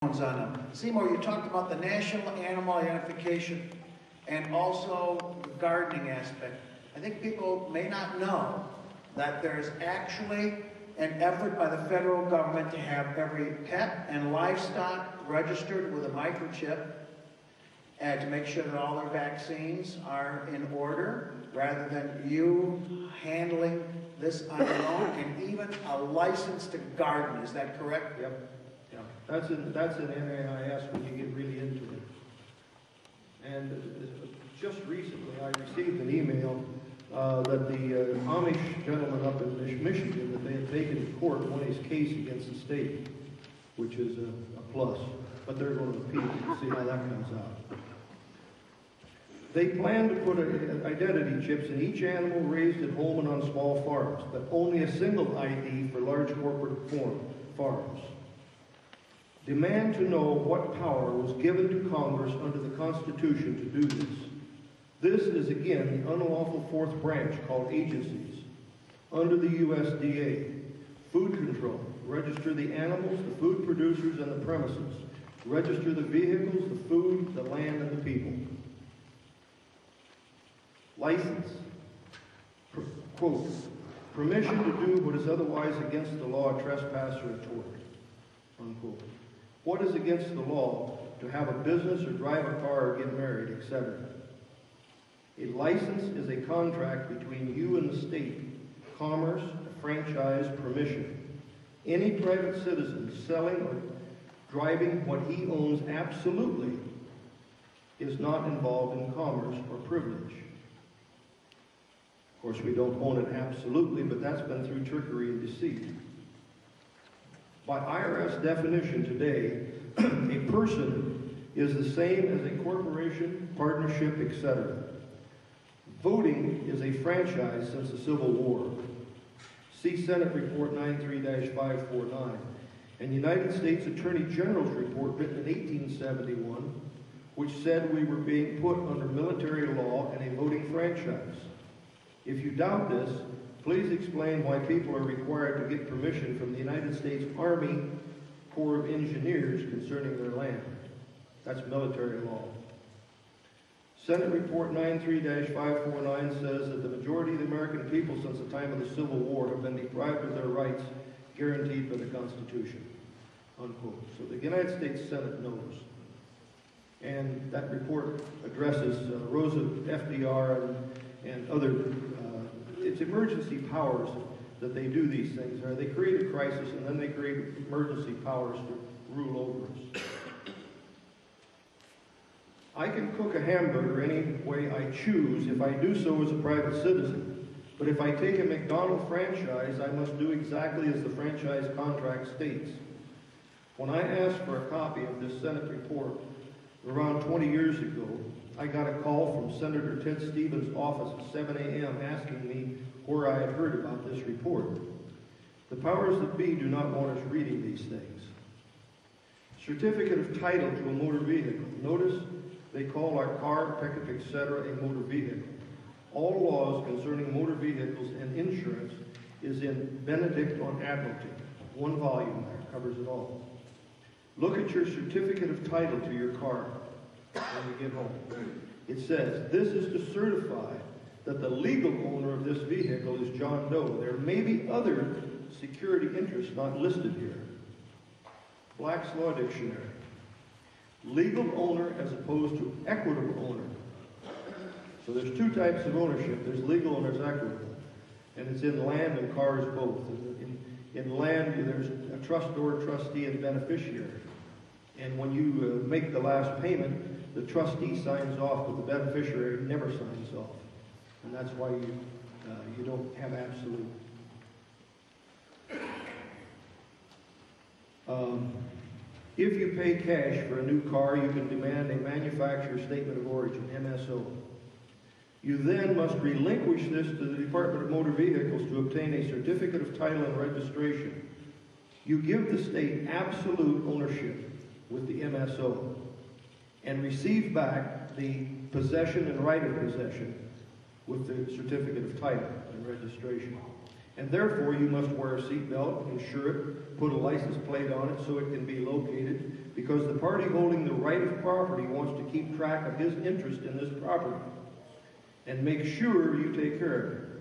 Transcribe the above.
On them. Seymour, you talked about the national animal identification and also the gardening aspect. I think people may not know that there's actually an effort by the federal government to have every pet and livestock registered with a microchip and to make sure that all their vaccines are in order rather than you handling this on your own, and even a license to garden. Is that correct? Yep. Yeah, that's an NAIS when you get really into it. And just recently I received an email that the Amish gentleman up in Michigan, that they had taken to court won his case against the state, which is a plus. But they're going to appeal to see how that comes out. They plan to put identity chips in each animal raised at home and on small farms, but only a single ID for large corporate farms. Demand to know what power was given to Congress under the Constitution to do this. This is again the unlawful fourth branch called agencies. Under the USDA, food control, register the animals, the food producers, and the premises. Register the vehicles, the food, the land, and the people. License. Quote, permission to do what is otherwise against the law, a trespass, or a tort. Unquote. What is against the law? To have a business or drive a car or get married, etc. A license is a contract between you and the state. Commerce, a franchise, permission. Any private citizen selling or driving what he owns absolutely is not involved in commerce or privilege. Of course, we don't own it absolutely, but that's been through trickery and deceit. By IRS definition today, a person is the same as a corporation, partnership, etc. Voting is a franchise since the Civil War. See Senate Report 93-549 and United States Attorney General's report written in 1871, which said we were being put under military law and a voting franchise. If you doubt this, please explain why people are required to get permission from the United States Army Corps of Engineers concerning their land. That's military law. Senate Report 93-549 says that the majority of the American people since the time of the Civil War have been deprived of their rights guaranteed by the Constitution. Unquote. So the United States Senate knows. And that report addresses FDR and other it's emergency powers that they do these things. They create a crisis and then they create emergency powers to rule over us. I can cook a hamburger any way I choose if I do so as a private citizen. But if I take a McDonald's franchise, I must do exactly as the franchise contract states. When I asked for a copy of this Senate report around 20 years ago, I got a call from Senator Ted Stevens' office at 7 a.m. asking me where I had heard about this report. The powers that be do not want us reading these things. Certificate of title to a motor vehicle. Notice they call our car, pickup, etc. a motor vehicle. All laws concerning motor vehicles and insurance is in Benedict on Admiralty. One volume there, covers it all. Look at your certificate of title to your car when you get home. It says, this is to certify that the legal owner of this vehicle is John Doe. There may be other security interests not listed here. Black's Law Dictionary. Legal owner as opposed to equitable owner. So there's two types of ownership. There's legal and there's equitable. And it's in land and cars both. In land, there's a trustor, trustee, and beneficiary. And when you make the last payment, the trustee signs off, but the beneficiary never signs off. And that's why you don't have absolute. If you pay cash for a new car, you can demand a manufacturer statement of origin, MSO. You then must relinquish this to the Department of Motor Vehicles to obtain a certificate of title and registration. You give the state absolute ownership with the MSO and receive back the possession and right of possession with the certificate of title and registration. And therefore, you must wear a seatbelt, insure it, put a license plate on it so it can be located, because the party holding the right of property wants to keep track of his interest in this property and make sure you take care of it.